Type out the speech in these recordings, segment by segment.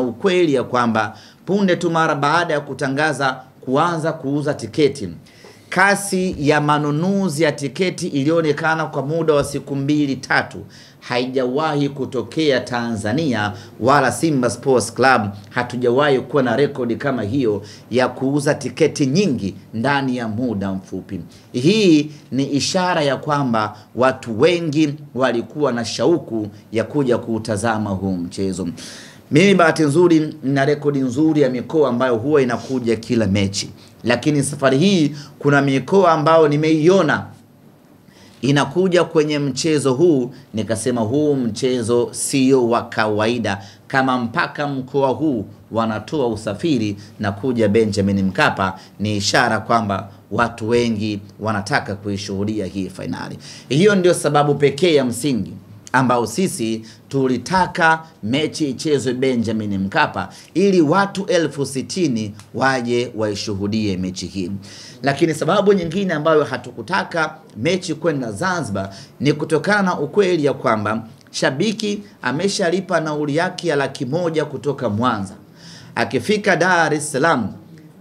ukweli ya kwamba punde tu mara baada ya kutangaza kuanza kuuza tiketi, kasi ya manunuzi ya tiketi ilionekana kwa muda wa siku 2-3 haijawahi kutokea Tanzania, wala Simba Sports Club hatujawahi kuwa na rekodi kama hiyo ya kuuza tiketi nyingi ndani ya muda mfupi. Hii ni ishara ya kwamba watu wengi walikuwa na shauku ya kuja kuutazama huu mchezo. Mimi bahati nzuri na rekodi nzuri ya mikoa ambayo huwa inakuja kila mechi, lakini safari hii kuna mikoa ambayo nimeiona inakuja kwenye mchezo huu, nikasema huu mchezo sio wa kawaida. Kama mpaka mkoa huu wanatoa usafiri na kuja Benjamin Mkapa, ni ishara kwamba watu wengi wanataka kuishuhudia hii fainali. Hiyo ndio sababu pekee ya msingi ambao sisi tulitaka mechi ichezwe Benjamin Mkapa, ili watu 60,000 waje waishuhudie mechi hii. Lakini sababu nyingine ambayo hatukutaka mechi kwenda Zanzibar ni kutokana na ukweli ya kwamba shabiki ameshalipa nauli yake ya $100,000 kutoka Mwanza. Akifika Dar es Salaam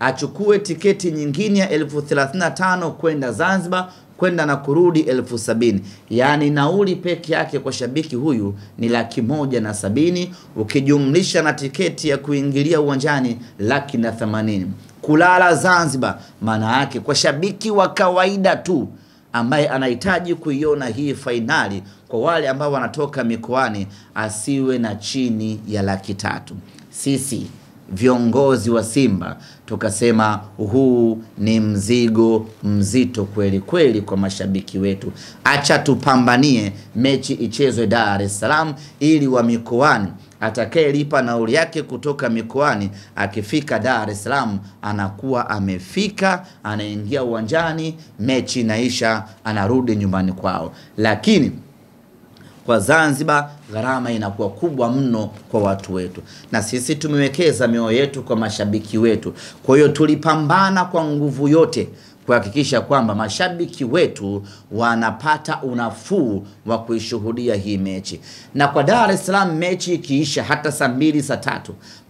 achukue tiketi nyingine ya 35,000 kwenda Zanzibar, kwenda na kurudi 70,000. Yani nauli peke yake kwa shabiki huyu ni $170,000, ukijumlisha na tiketi ya kuingilia uwanjani $180,000. Kulala Zanzibar, maana yake kwa shabiki wa kawaida tu ambaye anahitaji kuiona hii fainali, kwa wale ambao wanatoka mikoani, asiwe na chini ya $300,000. Sisi viongozi wa Simba tukasema huu ni mzigo mzito kweli kweli kwa mashabiki wetu. Acha tupambanie mechi ichezwe Dar es Salaam, ili wa mikoani atakayelipa nauli yake kutoka mikoani akifika Dar es Salaam anakuwa amefika, anaingia uwanjani, mechi inaisha, anarudi nyumbani kwao. Lakini kwa Zanzibar gharama inakuwa kubwa mno kwa watu wetu, na sisi tumewekeza mioyo yetu kwa mashabiki wetu. Kwa hiyo tulipambana kwa nguvu yote kuhakikisha kwamba mashabiki wetu wanapata unafuu wa kuishuhudia hii mechi. Na kwa Dar es Salaam mechi ikiisha hata saa 2 saa 3,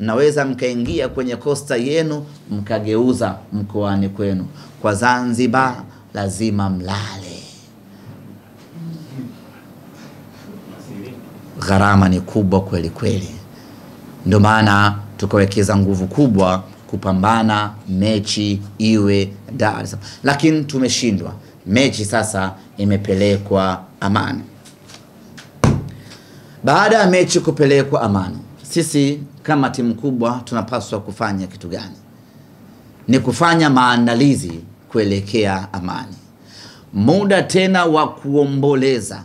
mnaweza mkaingia kwenye kosta yenu mkageuza mkoani kwenu. Kwa Zanzibar lazima mlale. Gharama ni kubwa kweli kweli. Ndio maana tukawekeza nguvu kubwa kupambana mechi iwe Dar es Salaam. Lakini tumeshindwa. Mechi sasa imepelekwa Amani. Baada ya mechi kupelekwa Amani, sisi kama timu kubwa tunapaswa kufanya kitu gani? Ni kufanya maandalizi kuelekea Amani. Muda tena wa kuomboleza,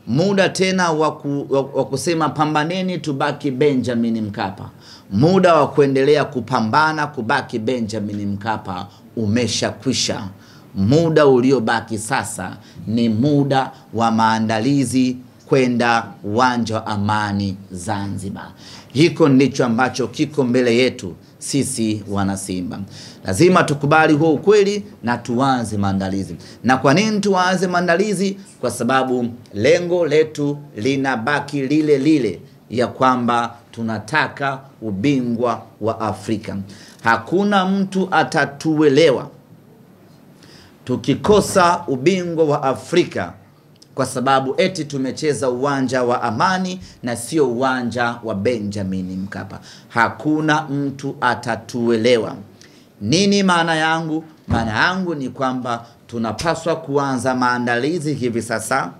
muda tena wa kusema pambaneni tubaki Benjamin Mkapa, muda wa kuendelea kupambana kubaki Benjamin Mkapa umeshakwisha. Muda uliobaki sasa ni muda wa maandalizi kwenda uwanja wa Amani Zanzibar. Hiko ndicho ambacho kiko mbele yetu sisi wana Simba. Lazima tukubali huo ukweli na tuanze maandalizi. Na kwa nini tuanze maandalizi? Kwa sababu lengo letu linabaki lile lile, ya kwamba tunataka ubingwa wa Afrika. Hakuna mtu atatuelewa tukikosa ubingwa wa Afrika kwa sababu eti tumecheza uwanja wa Amani na sio uwanja wa Benjamin Mkapa. Hakuna mtu atatuelewa. Nini maana yangu? Maana yangu ni kwamba tunapaswa kuanza maandalizi hivi sasa.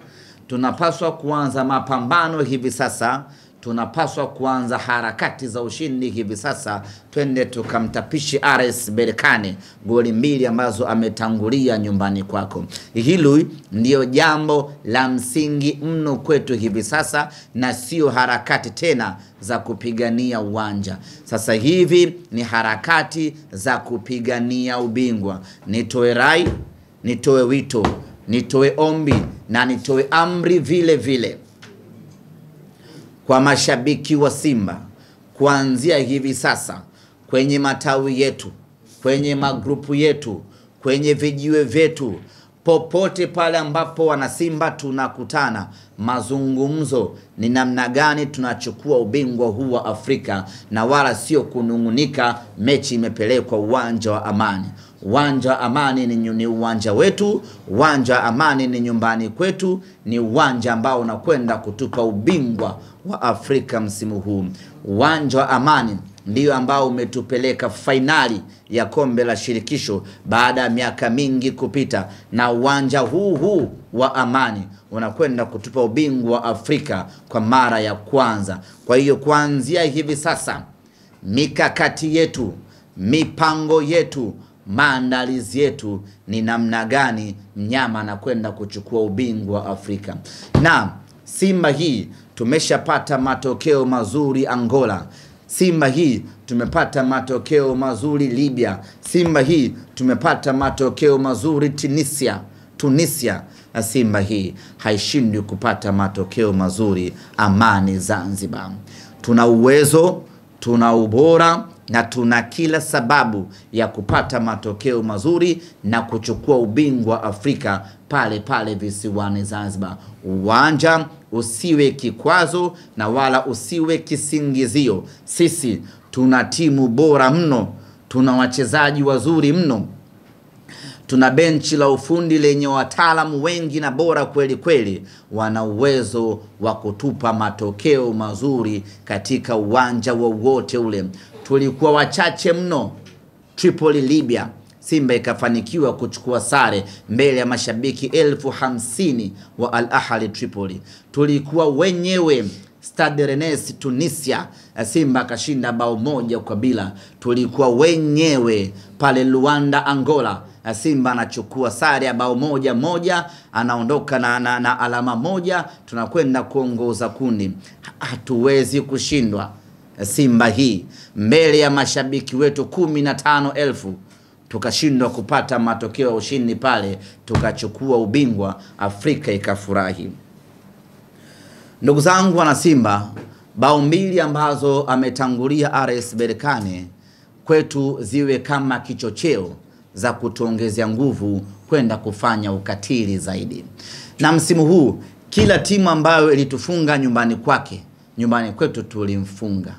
Tunapaswa kuanza mapambano hivi sasa. Tunapaswa kuanza harakati za ushindi hivi sasa. Twende tukamtapishi RS Berkane goli 2 ambazo ametangulia nyumbani kwako. Hilo ndio jambo la msingi mno kwetu hivi sasa, na sio harakati tena za kupigania uwanja. Sasa hivi ni harakati za kupigania ubingwa. Nitoe rai, nitoe wito, nitoe ombi na nitoe amri vile vile kwa mashabiki wa Simba, kuanzia hivi sasa kwenye matawi yetu, kwenye magrupu yetu, kwenye vijiwe vyetu, popote pale ambapo wana Simba tunakutana, mazungumzo ni namna gani tunachukua ubingwa huu wa Afrika, na wala sio kunungunika mechi imepelekwa uwanja wa Amani. Uwanja wa Amani ni uwanja wetu, uwanja wa Amani ni nyumbani kwetu, ni uwanja ambao unakwenda kutupa ubingwa wa Afrika msimu huu. Uwanja wa Amani ndio ambao umetupeleka fainali ya kombe la shirikisho baada ya miaka mingi kupita, na uwanja huu wa Amani unakwenda kutupa ubingwa wa Afrika kwa mara ya kwanza. Kwa hiyo kuanzia hivi sasa, mikakati yetu, mipango yetu, maandalizi yetu ni namna gani mnyama anakwenda kuchukua ubingwa wa Afrika. Na Simba hii tumeshapata matokeo mazuri Angola. Simba hii tumepata matokeo mazuri Libya. Simba hii tumepata matokeo mazuri Tunisia. Na Simba hii haishindwi kupata matokeo mazuri Amani Zanzibar. Tuna uwezo, tuna ubora na tuna kila sababu ya kupata matokeo mazuri na kuchukua ubingwa Afrika pale visiwani Zanzibar. Uwanja usiwe kikwazo na wala usiwe kisingizio. Sisi tuna timu bora mno, tuna wachezaji wazuri mno, tuna benchi la ufundi lenye wataalamu wengi na bora kweli. Wana uwezo wa kutupa matokeo mazuri katika uwanja wowote ule. Tulikuwa wachache mno Tripoli, Libya. Simba ikafanikiwa kuchukua sare mbele ya mashabiki 50,000 wa Al Ahly Tripoli. Tulikuwa wenyewe Stade Rennes Tunisia, Simba akashinda bao 1-0. Tulikuwa wenyewe pale Luanda Angola, Simba anachukua sare ya bao 1-1, anaondoka na alama 1, tunakwenda kuongoza kundi. Hatuwezi kushindwa Simba hii mbele ya mashabiki wetu 15,000. Tukashindwa kupata matokeo ya ushindi pale, tukachukua ubingwa, Afrika ikafurahi. Ndugu zangu wana Simba, bao 2 ambazo ametangulia RS Berkane kwetu ziwe kama kichocheo za kutuongezea nguvu kwenda kufanya ukatili zaidi. Na msimu huu kila timu ambayo ilitufunga nyumbani kwetu tulimfunga.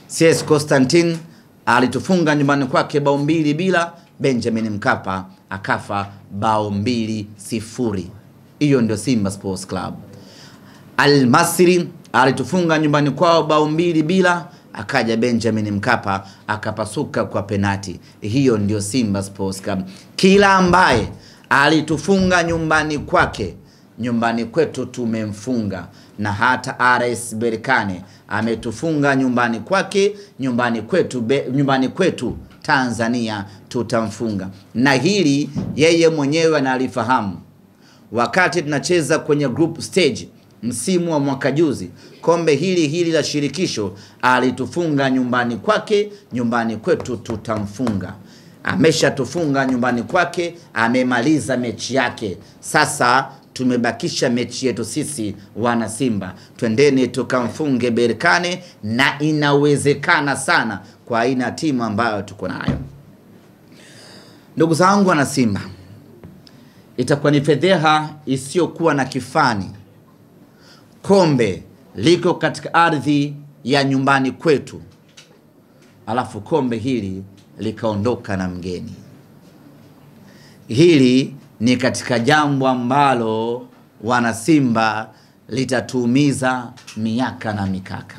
CS Constantine alitufunga nyumbani kwake bao 2-0, Benjamin Mkapa akafa bao 2-0. Hiyo ndio Simba Sports Club. Al Masry alitufunga nyumbani kwao bao 2-0, akaja Benjamin Mkapa akapasuka kwa penati. Hiyo ndio Simba Sports Club. Kila ambaye alitufunga nyumbani kwetu tumemfunga, na hata RS Berkane ametufunga nyumbani kwetu Tanzania tutamfunga. Na hili yeye mwenyewe analifahamu. Wakati tunacheza kwenye group stage msimu wa mwaka juzi, kombe hili la shirikisho, alitufunga nyumbani kwetu tutamfunga. Ameshatufunga nyumbani kwake, amemaliza mechi yake. Sasa tumebakisha mechi yetu sisi wana Simba. Twendeni tukamfunge Berkane, na inawezekana sana kwa aina timu ambayo tuko nayo. Ndugu zangu wana Simba, itakuwa ni fedheha isiyokuwa na kifani. Kombe liko katika ardhi ya nyumbani kwetu, alafu kombe hili likaondoka na mgeni. Hili ni katika jambo ambalo wana Simba litatuumiza miaka na mikaka.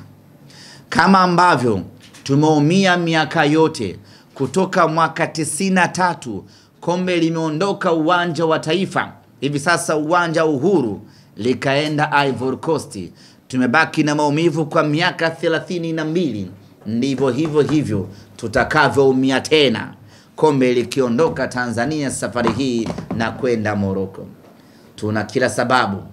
Kama ambavyo tumeumia miaka yote kutoka mwaka 93, kombe limeondoka uwanja wa Taifa, hivi sasa uwanja Uhuru, likaenda Ivory Coast. Tumebaki na maumivu kwa miaka 32. Ndivyo hivyo tutakavyoumia tena kombe likiondoka Tanzania safari hii na kwenda Morocco. Tuna kila sababu,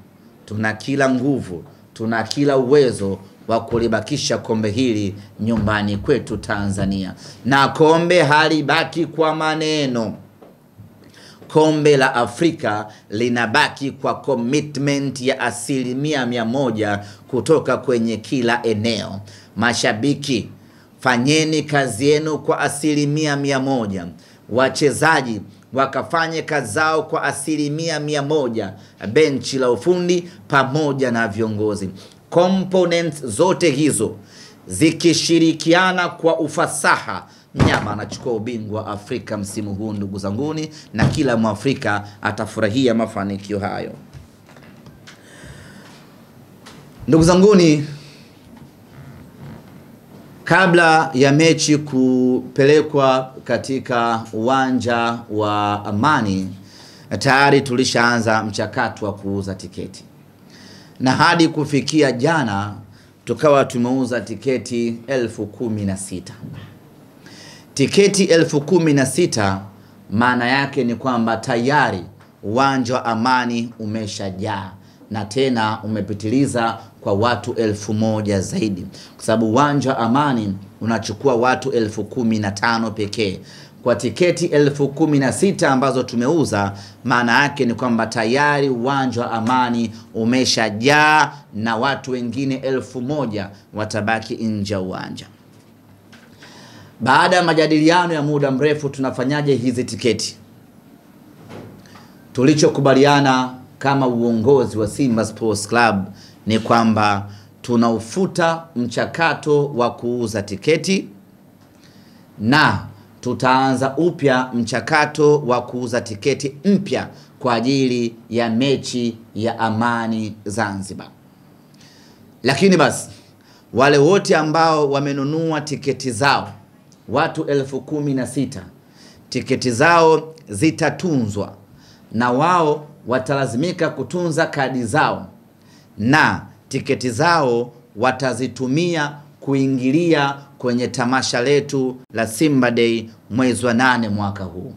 tuna kila nguvu, tuna kila uwezo wa kulibakisha kombe hili nyumbani kwetu Tanzania. Na kombe halibaki kwa maneno. Kombe la Afrika linabaki kwa commitment ya 100% kutoka kwenye kila eneo. Mashabiki, fanyeni kazi yenu kwa 100%. Wachezaji, wakafanye kazi zao kwa 100%, benchi la ufundi pamoja na viongozi. Components zote hizo zikishirikiana kwa ufasaha, mnyama anachukua ubingwa Afrika msimu huu ndugu zanguni, na kila Mwafrika atafurahia mafanikio hayo. Ndugu zanguni, kabla ya mechi kupelekwa katika uwanja wa Amani, tayari tulishaanza mchakato wa kuuza tiketi, na hadi kufikia jana tukawa tumeuza tiketi 16,000. Tiketi 16,000 maana yake ni kwamba tayari uwanja wa Amani umeshajaa, na tena umepitiliza kwa watu 1,000 zaidi, kwa sababu uwanja wa Amani unachukua watu 15,000 pekee. Kwa tiketi 16,000 ambazo tumeuza, maana yake ni kwamba tayari uwanja wa Amani umeshajaa na watu wengine 1,000 watabaki nje ya uwanja. Baada ya majadiliano ya muda mrefu, tunafanyaje hizi tiketi? Tulichokubaliana kama uongozi wa Simba Sports Club ni kwamba tunaufuta mchakato wa kuuza tiketi na tutaanza upya mchakato wa kuuza tiketi mpya kwa ajili ya mechi ya Amani Zanzibar. Lakini basi wale wote ambao wamenunua tiketi zao, watu 16,000, tiketi zao zitatunzwa na wao watalazimika kutunza kadi zao, na tiketi zao watazitumia kuingilia kwenye tamasha letu la Simba Day mwezi wa 8 mwaka huu.